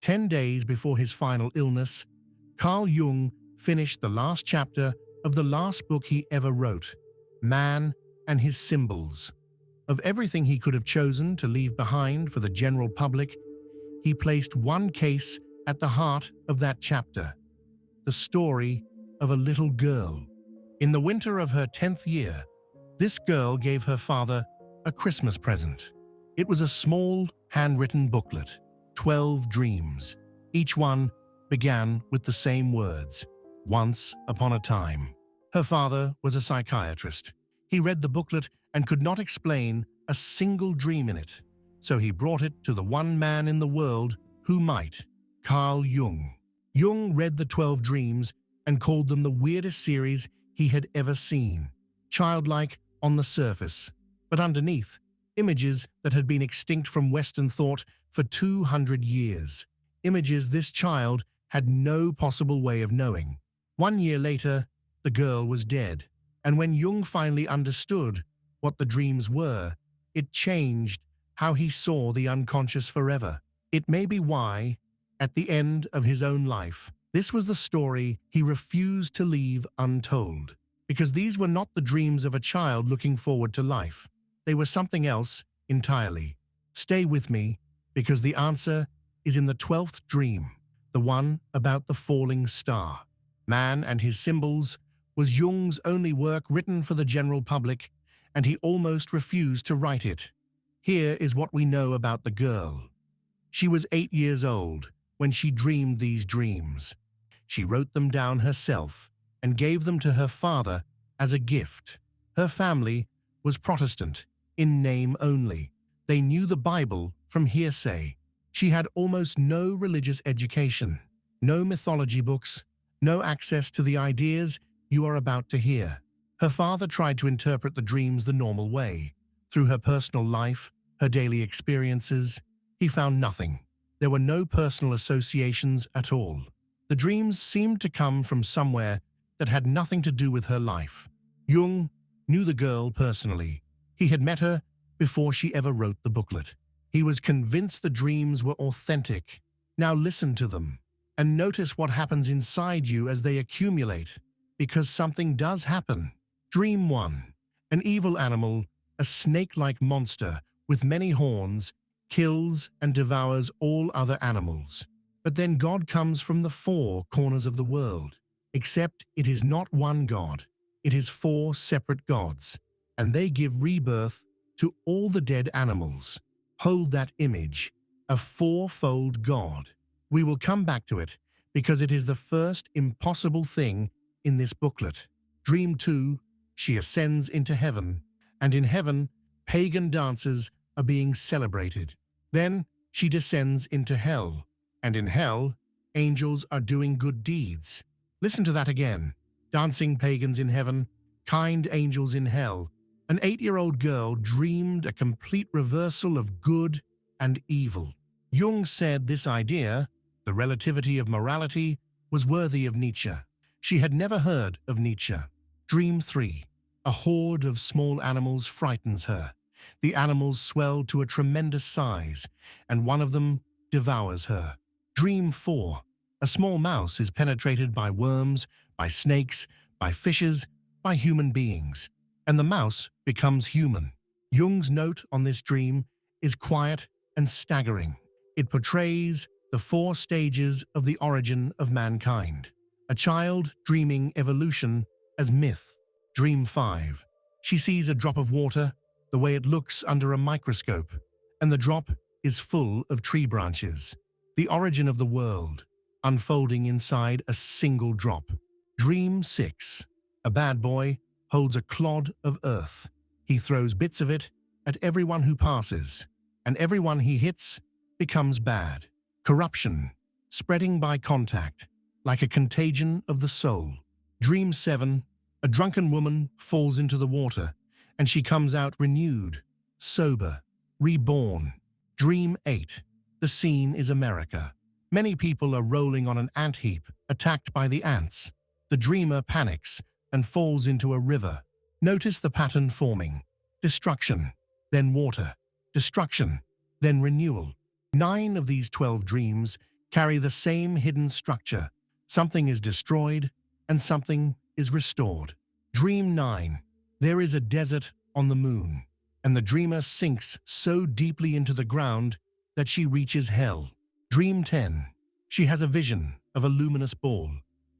10 days before his final illness, Carl Jung finished the last chapter of the last book he ever wrote, Man and His Symbols. Of everything he could have chosen to leave behind for the general public, he placed one case at the heart of that chapter: the story of a little girl. In the winter of her 10th year, this girl gave her father a Christmas present. It was a small, handwritten booklet, 12 dreams. Each one began with the same words: once upon a time. Her father was a psychiatrist. He read the booklet and could not explain a single dream in it, so he brought it to the one man in the world who might: Carl Jung. Jung read the 12 dreams and called them the weirdest series he had ever seen. Childlike on the surface, but underneath, images that had been extinct from Western thought for 200 years. Images this child had no possible way of knowing. 1 year later, the girl was dead, and when Jung finally understood what the dreams were, it changed how he saw the unconscious forever. It may be why, at the end of his own life, this was the story he refused to leave untold. Because these were not the dreams of a child looking forward to life. They were something else entirely. Stay with me, because the answer is in the 12th dream, the one about the falling star. Man and His Symbols was Jung's only work written for the general public, and he almost refused to write it. Here is what we know about the girl. She was 8 years old when she dreamed these dreams. She wrote them down herself and gave them to her father as a gift. Her family was Protestant, in name only. They knew the Bible from hearsay. She had almost no religious education, no mythology books, no access to the ideas you are about to hear. Her father tried to interpret the dreams the normal way. Through her personal life, her daily experiences, he found nothing. There were no personal associations at all. The dreams seemed to come from somewhere that had nothing to do with her life. Jung knew the girl personally. He had met her before she ever wrote the booklet. He was convinced the dreams were authentic. Now listen to them, and notice what happens inside you as they accumulate, because something does happen. Dream 1. An evil animal, a snake-like monster with many horns, kills and devours all other animals. But then God comes from the 4 corners of the world. Except it is not one God, it is 4 separate gods, and they give rebirth to all the dead animals. Hold that image, a 4-fold God. We will come back to it, because it is the first impossible thing in this booklet. Dream 2, she ascends into heaven, and in heaven, pagan dances are being celebrated. Then she descends into hell, and in hell, angels are doing good deeds. Listen to that again. Dancing pagans in heaven, kind angels in hell. An 8-year-old girl dreamed a complete reversal of good and evil. Jung said this idea, the relativity of morality, was worthy of Nietzsche. She had never heard of Nietzsche. Dream 3. A horde of small animals frightens her. The animals swell to a tremendous size, and one of them devours her. Dream 4. A small mouse is penetrated by worms, by snakes, by fishes, by human beings, and the mouse becomes human. Jung's note on this dream is quiet and staggering. It portrays the 4 stages of the origin of mankind. A child dreaming evolution as myth. Dream 5. She sees a drop of water, the way it looks under a microscope, and the drop is full of tree branches. The origin of the world, unfolding inside a single drop. Dream 6. A bad boy holds a clod of earth. He throws bits of it at everyone who passes, and everyone he hits becomes bad. Corruption, spreading by contact, like a contagion of the soul. Dream 7. A drunken woman falls into the water, and she comes out renewed, sober, reborn. Dream 8. The scene is America. Many people are rolling on an ant heap, attacked by the ants. The dreamer panics and falls into a river. Notice the pattern forming. Destruction, then water. Destruction, then renewal. 9 of these 12 dreams carry the same hidden structure. Something is destroyed and something is restored. Dream 9. There is a desert on the moon, and the dreamer sinks so deeply into the ground that she reaches hell. Dream 10. She has a vision of a luminous ball.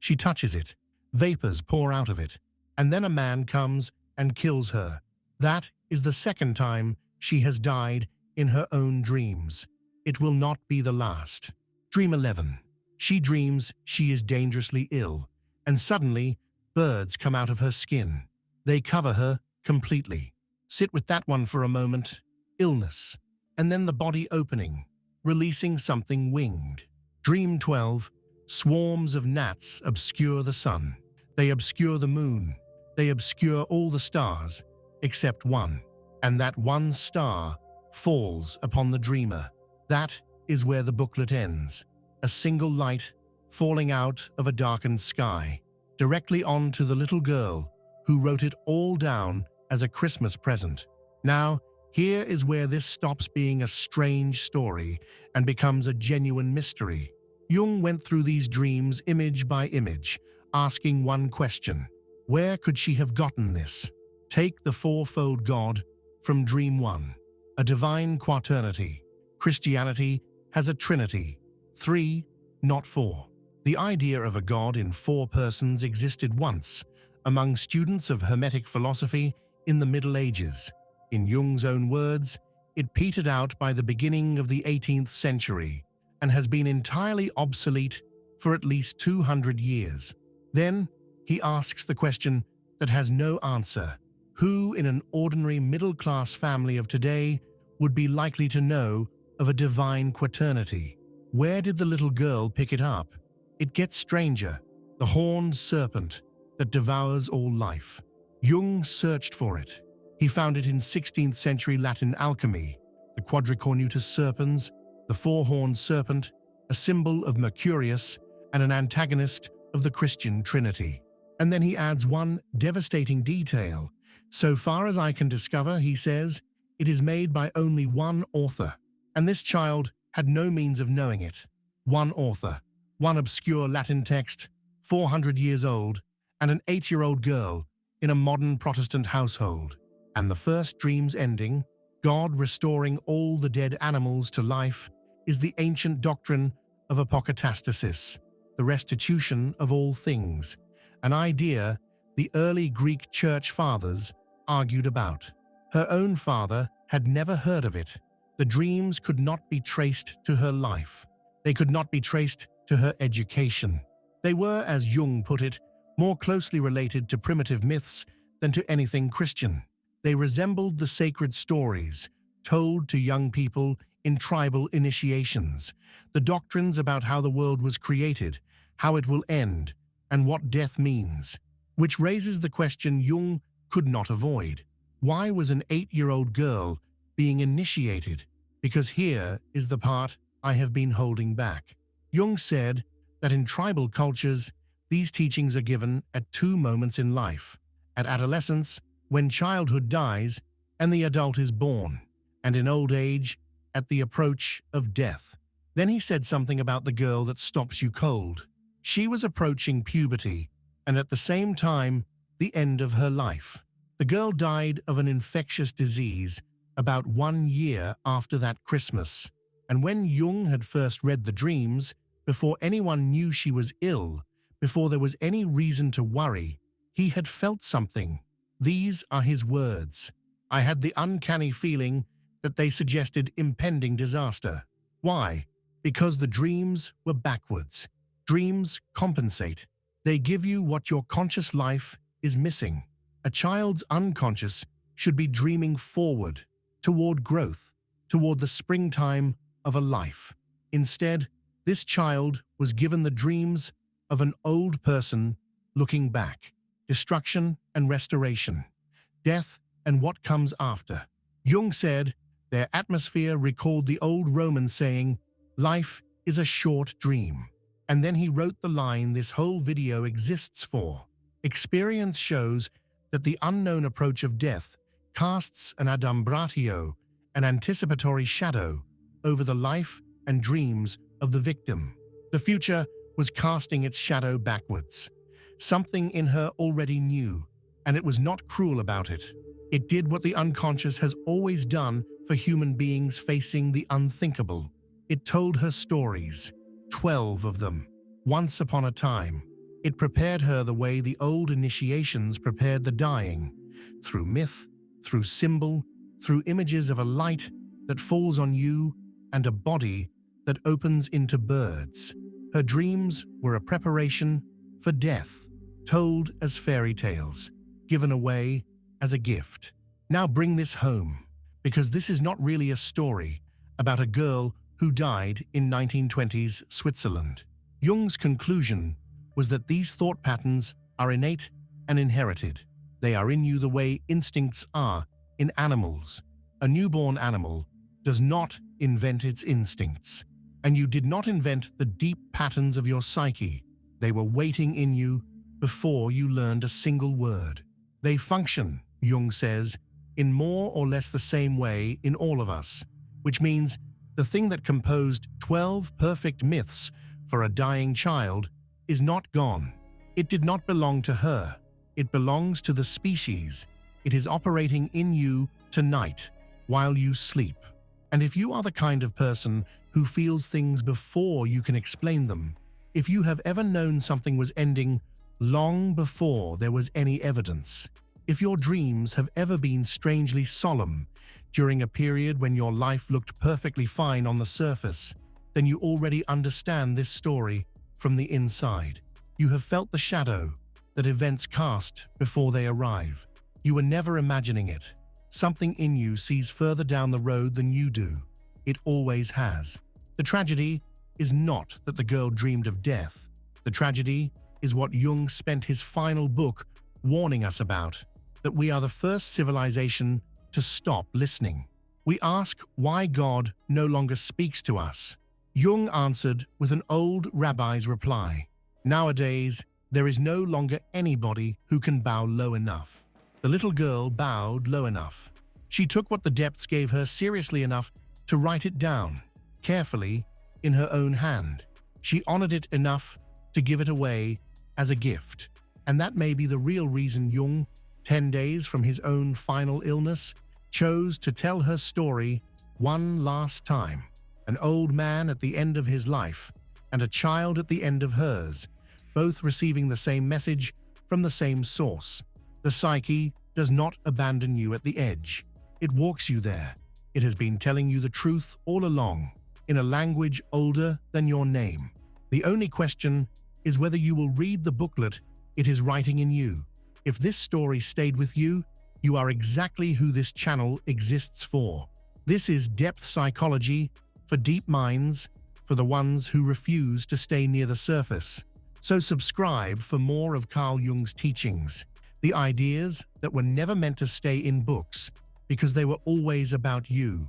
She touches it, vapors pour out of it, and then a man comes and kills her. That is the second time she has died in her own dreams. It will not be the last. Dream 11. She dreams she is dangerously ill, and suddenly birds come out of her skin. They cover her completely. Sit with that one for a moment. Illness, and then the body opening, releasing something winged. Dream 12. Swarms of gnats obscure the sun. They obscure the moon. They obscure all the stars, except one. And that one star falls upon the dreamer. That is where the booklet ends. A single light falling out of a darkened sky, directly onto the little girl who wrote it all down as a Christmas present. Now, here is where this stops being a strange story and becomes a genuine mystery. Jung went through these dreams image by image, asking one question: where could she have gotten this? Take the fourfold God from Dream 1. A divine quaternity. Christianity has a trinity. 3, not 4. The idea of a God in 4 persons existed once among students of Hermetic philosophy in the Middle Ages. In Jung's own words, it petered out by the beginning of the 18th century and has been entirely obsolete for at least 200 years. Then, he asks the question that has no answer: who in an ordinary middle-class family of today would be likely to know of a divine quaternity? Where did the little girl pick it up? It gets stranger: the horned serpent that devours all life. Jung searched for it. He found it in 16th-century Latin alchemy, the quadricornutus serpens, the four-horned serpent, a symbol of Mercurius and an antagonist of the Christian Trinity. And then he adds one devastating detail. So far as I can discover, he says, it is made by only one author, and this child had no means of knowing it. One author, one obscure Latin text, 400 years old, and an 8-year-old girl in a modern Protestant household. And the first dream's ending, God restoring all the dead animals to life, is the ancient doctrine of Apokatastasis, the restitution of all things, an idea the early Greek church fathers argued about. Her own father had never heard of it. The dreams could not be traced to her life. They could not be traced to her education. They were, as Jung put it, more closely related to primitive myths than to anything Christian. They resembled the sacred stories told to young people in tribal initiations, the doctrines about how the world was created, how it will end, and what death means, which raises the question Jung could not avoid. Why was an 8-year-old girl being initiated? Because here is the part I have been holding back. Jung said that in tribal cultures, these teachings are given at 2 moments in life: at adolescence, when childhood dies and the adult is born, and in old age, at the approach of death. Then he said something about the girl that stops you cold. She was approaching puberty, and at the same time, the end of her life. The girl died of an infectious disease about 1 year after that Christmas. And when Jung had first read the dreams, before anyone knew she was ill, before there was any reason to worry, he had felt something. These are his words: I had the uncanny feeling that they suggested impending disaster. Why? Because the dreams were backwards. Dreams compensate. They give you what your conscious life is missing. A child's unconscious should be dreaming forward, toward growth, toward the springtime of a life. Instead, this child was given the dreams of an old person looking back: destruction and restoration, death and what comes after. Jung said their atmosphere recalled the old Roman saying, "Life is a short dream." And then he wrote the line this whole video exists for. Experience shows that the unknown approach of death casts an adumbratio, an anticipatory shadow, over the life and dreams of the victim. The future was casting its shadow backwards. Something in her already knew, and it was not cruel about it. It did what the unconscious has always done for human beings facing the unthinkable. It told her stories, 12 of them, once upon a time. It prepared her the way the old initiations prepared the dying, through myth, through symbol, through images of a light that falls on you and a body that opens into birds. Her dreams were a preparation for death, told as fairy tales, given away as a gift. Now bring this home, because this is not really a story about a girl who died in 1920s Switzerland. Jung's conclusion was that these thought patterns are innate and inherited. They are in you the way instincts are in animals. A newborn animal does not invent its instincts, and you did not invent the deep patterns of your psyche. They were waiting in you before you learned a single word. They function, Jung says, in more or less the same way in all of us, which means the thing that composed 12 perfect myths for a dying child is not gone. It did not belong to her. It belongs to the species. It is operating in you tonight while you sleep. And if you are the kind of person who feels things before you can explain them, if you have ever known something was ending long before there was any evidence, if your dreams have ever been strangely solemn during a period when your life looked perfectly fine on the surface, then you already understand this story from the inside. You have felt the shadow that events cast before they arrive. You were never imagining it. Something in you sees further down the road than you do. It always has. The tragedy is not that the girl dreamed of death. The tragedy is what Jung spent his final book warning us about, that we are the first civilization to stop listening. We ask why God no longer speaks to us. Jung answered with an old rabbi's reply. Nowadays, there is no longer anybody who can bow low enough. The little girl bowed low enough. She took what the depths gave her seriously enough to write it down, carefully, in her own hand. She honored it enough to give it away as a gift. And that may be the real reason Jung, 10 days from his own final illness, chose to tell her story one last time. An old man at the end of his life, and a child at the end of hers, both receiving the same message from the same source. The psyche does not abandon you at the edge. It walks you there. It has been telling you the truth all along, in a language older than your name. The only question is whether you will read the booklet it is writing in you. If this story stayed with you, you are exactly who this channel exists for. This is depth psychology for deep minds, for the ones who refuse to stay near the surface. So subscribe for more of Carl Jung's teachings, the ideas that were never meant to stay in books, because they were always about you.